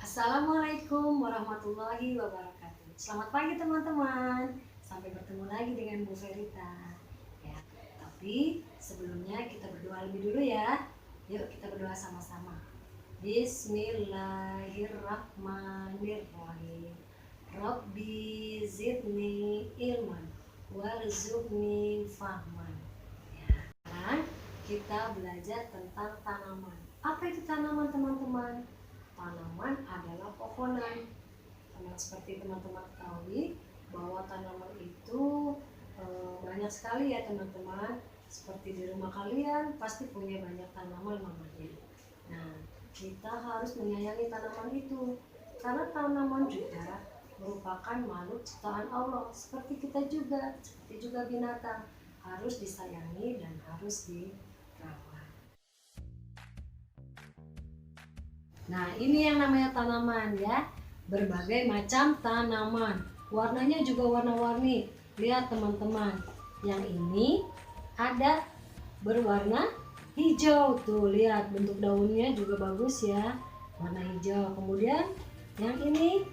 Assalamualaikum warahmatullahi wabarakatuh. Selamat pagi teman-teman. Sampai bertemu lagi dengan Bu Verita. Ya, tapi sebelumnya kita berdoa lebih dulu ya. Yuk kita berdoa sama-sama. Bismillahirrahmanirrahim. Rabbi zidni ilman warzuqni fahman. Ya, sekarang kita belajar tentang tanaman. Apa itu tanaman teman-teman? Tanaman adalah pohonan. Seperti teman-teman ketahui bahwa tanaman itu banyak sekali ya teman-teman. Seperti di rumah kalian pasti punya banyak tanaman namanya. Nah, kita harus menyayangi tanaman itu karena tanaman juga merupakan makhluk ciptaan Allah seperti kita juga, seperti juga binatang, harus disayangi dan harus dirawat. Nah, ini yang namanya tanaman ya. Berbagai macam tanaman. Warnanya juga warna-warni. Lihat teman-teman. Yang ini ada berwarna hijau. Tuh, lihat bentuk daunnya juga bagus ya. Warna hijau. Kemudian yang ini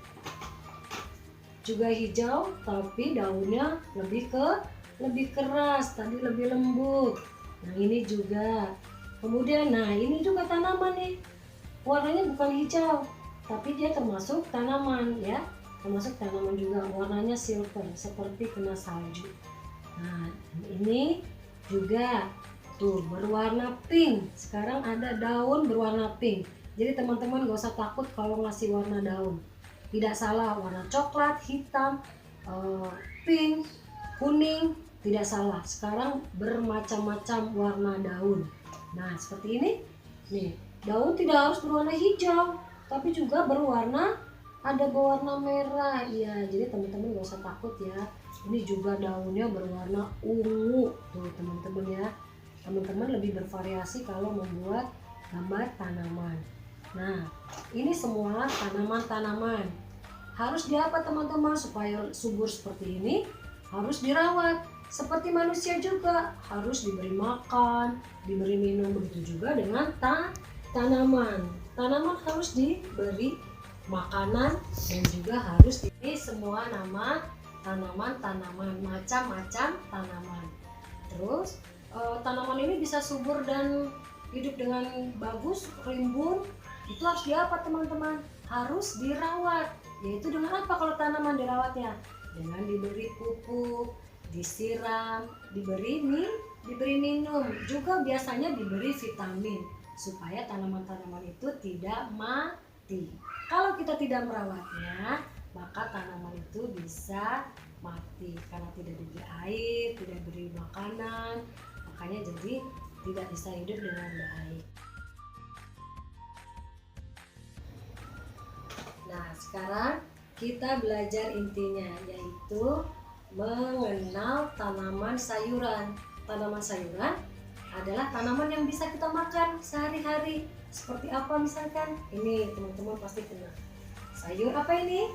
juga hijau tapi daunnya lebih keras, tadi lebih lembut. Nah, ini juga. Kemudian ini juga tanaman nih. Warnanya bukan hijau, tapi dia termasuk tanaman ya, termasuk tanaman juga. Warnanya silver seperti kena salju. Nah, ini juga tuh berwarna pink. Sekarang ada daun berwarna pink. Jadi teman-teman gak usah takut kalau ngasih warna daun. Tidak salah, warna coklat, hitam, pink, kuning, tidak salah. Sekarang bermacam-macam warna daun. Nah, seperti ini nih. Daun tidak harus berwarna hijau, tapi juga ada berwarna merah. Ya, jadi teman-teman gak usah takut ya. Ini juga daunnya berwarna ungu. Tuh teman-teman ya. Teman-teman lebih bervariasi kalau membuat gambar tanaman. Nah, ini semua tanaman-tanaman. Harus diapa teman-teman supaya subur seperti ini? Harus dirawat. Seperti manusia juga harus diberi makan, diberi minum, begitu juga dengan tanaman harus diberi makanan dan juga harus ini semua nama tanaman macam-macam tanaman. Terus tanaman ini bisa subur dan hidup dengan bagus, rimbun. Itu harus diapa teman-teman? Harus dirawat. Yaitu dengan apa kalau tanaman dirawatnya? Dengan diberi pupuk, disiram, diberi minum, juga biasanya diberi vitamin supaya tanaman-tanaman itu tidak mati. Kalau kita tidak merawatnya, maka tanaman itu bisa mati karena tidak diberi air, tidak diberi makanan, makanya jadi tidak bisa hidup dengan baik. Nah, sekarang kita belajar intinya, yaitu mengenal tanaman sayuran. Tanaman sayuran adalah tanaman yang bisa kita makan sehari-hari. Seperti apa misalkan? Ini teman-teman pasti kenal. Sayur apa ini?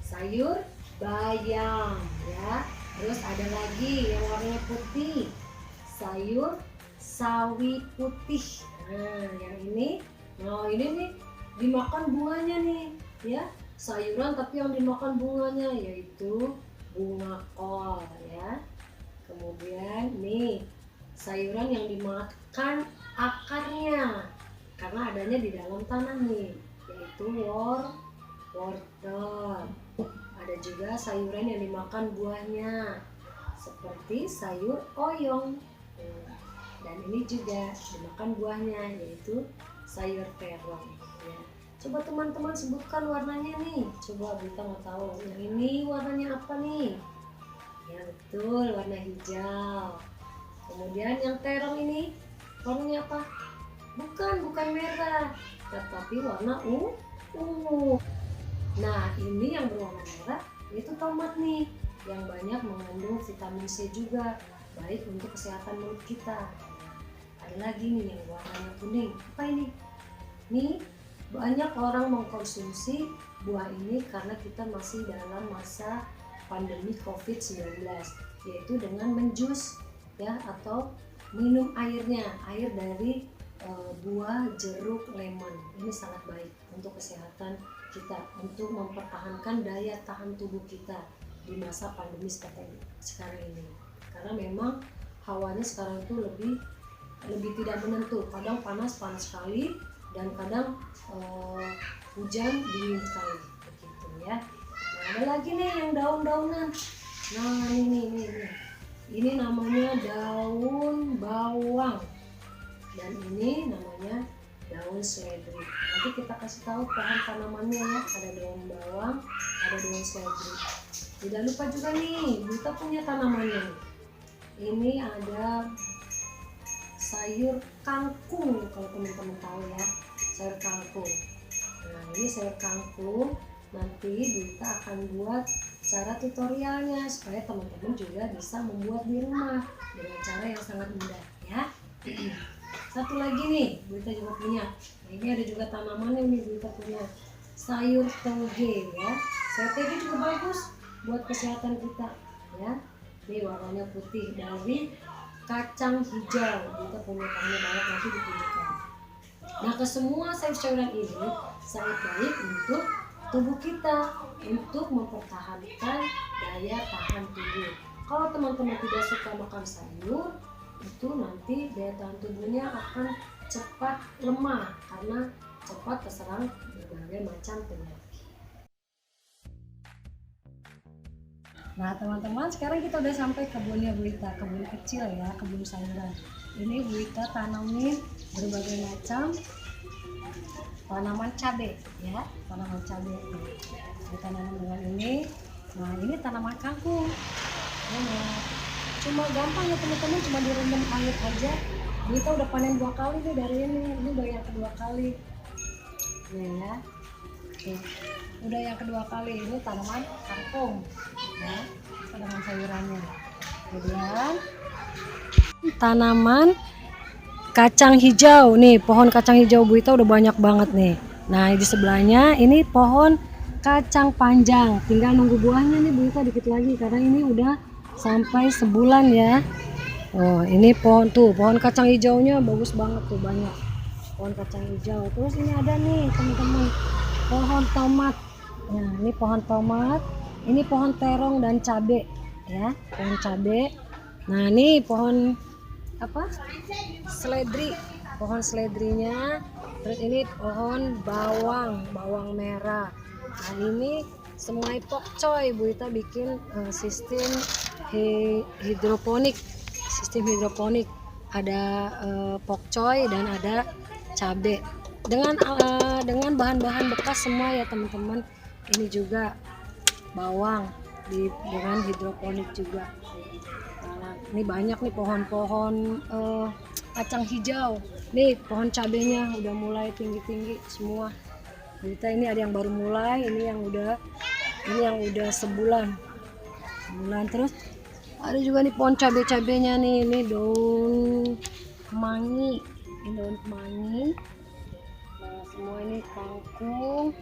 Sayur bayam ya. Terus ada lagi yang warnanya putih. Sayur sawi putih. Nah, yang ini nih dimakan bunganya nih ya. Sayuran tapi yang dimakan bunganya yaitu bunga kol ya. Kemudian nih sayuran yang dimakan akarnya karena adanya di dalam tanah nih, yaitu wortel. Ada juga sayuran yang dimakan buahnya seperti sayur oyong. Dan ini juga dimakan buahnya, yaitu sayur terong ya. Coba teman-teman sebutkan warnanya nih. Coba kita mau tahu yang ini warnanya apa nih? Ya betul, warna hijau. Kemudian yang terong ini warnanya apa? Bukan merah, tetapi warna ungu. Nah, ini yang berwarna merah yaitu tomat nih, yang banyak mengandung vitamin C juga, baik untuk kesehatan mulut kita. Ada lagi nih yang warnanya kuning. Apa ini? Nih, banyak orang mengkonsumsi buah ini karena kita masih dalam masa pandemi COVID-19, yaitu dengan menjus ya, atau minum airnya, air dari buah jeruk lemon. Ini sangat baik untuk kesehatan kita, untuk mempertahankan daya tahan tubuh kita di masa pandemi seperti sekarang ini. Karena memang hawanya sekarang itu lebih tidak menentu, kadang panas sekali dan kadang hujan dingin sekali begitu ya. Nah, ada lagi nih yang daun-daunan. Nah ini namanya daun bawang dan ini namanya daun seledri. Nanti kita kasih tahu pohon tanamannya ya. Ada daun bawang, ada daun seledri. Tidak lupa juga nih, kita punya tanamannya nih. Ini ada sayur kangkung, kalau teman-teman tahu ya, sayur kangkung. Nah ini sayur kangkung, nanti kita akan buat cara tutorialnya supaya teman-teman juga bisa membuat di rumah dengan cara yang sangat mudah ya. Satu lagi nih, Buita juga punya. Ini ada juga tanamannya nih, Buita punya sayur toge ya. Sayur toge juga bagus buat kesehatan kita ya. Ini warnanya putih dari kacang hijau. Kita punya bahannya banyak, nanti ditunjukkan. Nah, ke semua sayur-sayuran ini sangat baik untuk tubuh kita, untuk mempertahankan daya tahan tubuh. Kalau teman-teman tidak suka makan sayur, itu nanti daya tahan tubuhnya akan cepat lemah karena cepat terserang berbagai macam penyakit. Nah teman-teman, sekarang kita udah sampai kebunnya Buita, kebun kecil ya, kebun sayuran. Ini Buita tanamin berbagai macam tanaman cabai ya, tanaman cabai. Kita tanam dengan ini. Nah ini tanaman kangkung. Cuma gampang ya teman-teman, cuma direndam air aja. Buita udah panen 2 kali nih dari ini udah yang kedua kali. Nih ya. Tuh. Udah yang kedua kali, ini tanaman kangkung ya, tanaman sayurannya. Kemudian tanaman kacang hijau nih, pohon kacang hijau Buita udah banyak banget nih. Nah di sebelahnya ini pohon kacang panjang, tinggal nunggu buahnya nih Buita dikit lagi karena ini udah sampai sebulan ya. Oh ini pohon tuh, pohon kacang hijaunya bagus banget tuh, banyak pohon kacang hijau. Terus ini ada nih teman-teman pohon tomat. Nah ini pohon tomat, ini pohon terong dan cabe ya, pohon cabe. Nah ini pohon apa, seledri, pohon seledrinya. Terus ini pohon bawang merah. Nah ini semai pokcoy, Buita bikin sistem hidroponik, ada pokcoy dan ada cabe dengan bahan-bahan bekas semua ya teman-teman. Ini juga bawang dengan hidroponik juga. Nah, ini banyak nih pohon-pohon kacang hijau. Nih pohon cabenya udah mulai tinggi-tinggi semua. Kita ini ada yang baru mulai, ini yang udah sebulan. Terus ada juga nih pohon cabe-cabenya nih, ini daun kemangi, Nah semua ini kangkung,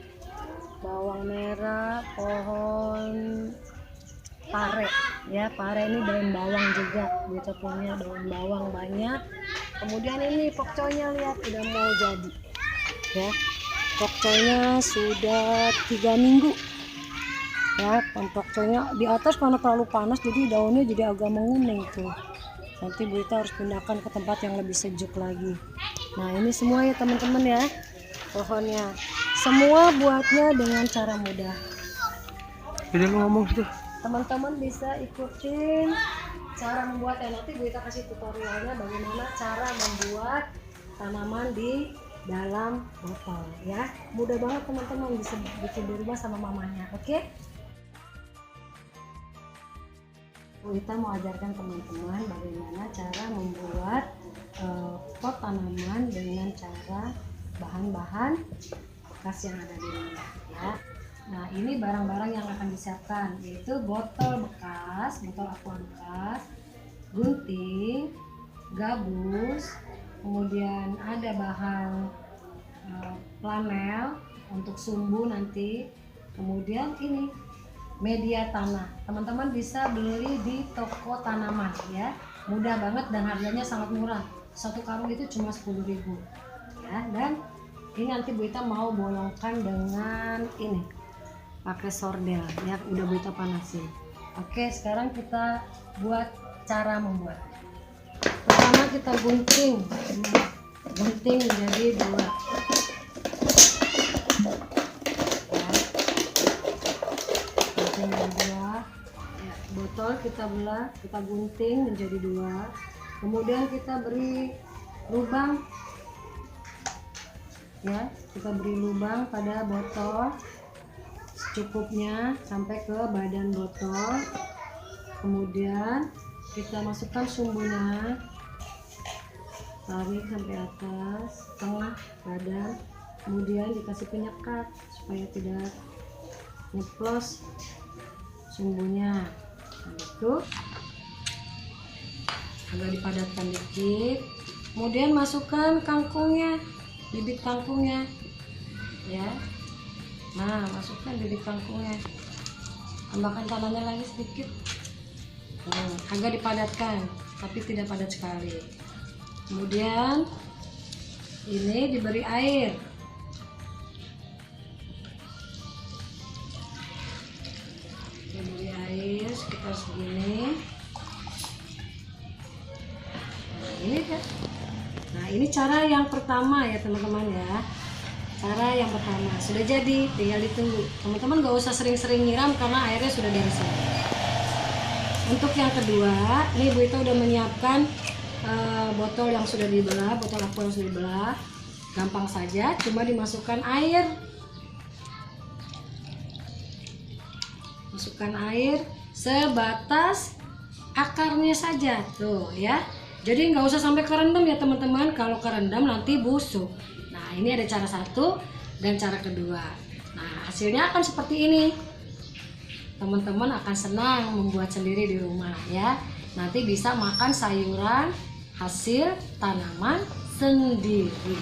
bawang merah, pohon pare ya, pare ini daun bawang juga, kita punya daun bawang banyak. Kemudian ini pokcoynya, lihat udah mau jadi ya, pokcoynya sudah 3 minggu ya. Pokcoynya di atas karena terlalu panas jadi daunnya jadi agak menguning tuh. Nanti Buita harus pindahkan ke tempat yang lebih sejuk lagi. Nah ini semua ya teman-teman ya, pohonnya semua buatnya dengan cara mudah. Jadi ngomong tuh teman-teman bisa ikutin cara membuatnya. Nanti Buita kasih tutorialnya bagaimana cara membuat tanaman di dalam botol ya. Mudah banget teman-teman, bisa bikin di rumah sama mamanya. Oke? Buita mau ajarkan teman-teman bagaimana cara membuat pot tanaman dengan cara bahan-bahan bekas yang ada di rumah ya. Nah ini barang-barang yang akan disiapkan, yaitu botol bekas, botol aqua bekas, gunting, gabus, kemudian ada bahan flanel untuk sumbu nanti, kemudian ini media tanah. Teman-teman bisa beli di toko tanaman ya, mudah banget dan harganya sangat murah. satu karung itu cuma 10.000 ya. Dan ini nanti Bu Ita mau bolongkan dengan ini pakai sordel ya, udah Bu Ita panasin. Oke, sekarang kita buat cara membuat. Pertama kita gunting menjadi 2 ya. Gunting menjadi 2 ya. Botol kita belah, kita gunting menjadi 2, kemudian kita beri lubang ya, kita beri lubang pada botol secukupnya sampai ke badan botol. Kemudian kita masukkan sumbunya, tarik sampai atas tengah badan, kemudian dikasih penyekat supaya tidak nyeplos sumbunya. Nah, itu agak dipadatkan dikit, kemudian masukkan kangkungnya, bibit kangkungnya ya. Nah, masukkan bibit kangkungnya, tambahkan tanahnya lagi sedikit. Agak dipadatkan tapi tidak padat sekali. Kemudian ini diberi air, diberi air sekitar segini. Nah, ini kan. Nah, ini cara yang pertama ya teman-teman ya. Cara yang pertama sudah jadi, tinggal ditunggu. Teman-teman gak usah sering-sering nyiram karena airnya sudah diresap. Untuk yang kedua, ini Bu Ita udah menyiapkan botol yang sudah dibelah, botol aqua yang sudah dibelah. Gampang saja, cuma dimasukkan air. Masukkan air sebatas akarnya saja tuh ya. Jadi nggak usah sampai kerendam ya teman-teman. Kalau kerendam nanti busuk. Nah, ini ada cara satu dan cara kedua. Nah, hasilnya akan seperti ini. Teman-teman akan senang membuat sendiri di rumah ya. Nanti bisa makan sayuran hasil tanaman sendiri.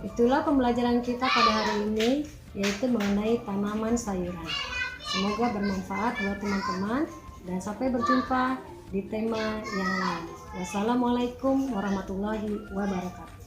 Itulah pembelajaran kita pada hari ini, yaitu mengenai tanaman sayuran. Semoga bermanfaat buat teman-teman dan sampai berjumpa di tema yang lain. Wassalamualaikum warahmatullahi wabarakatuh.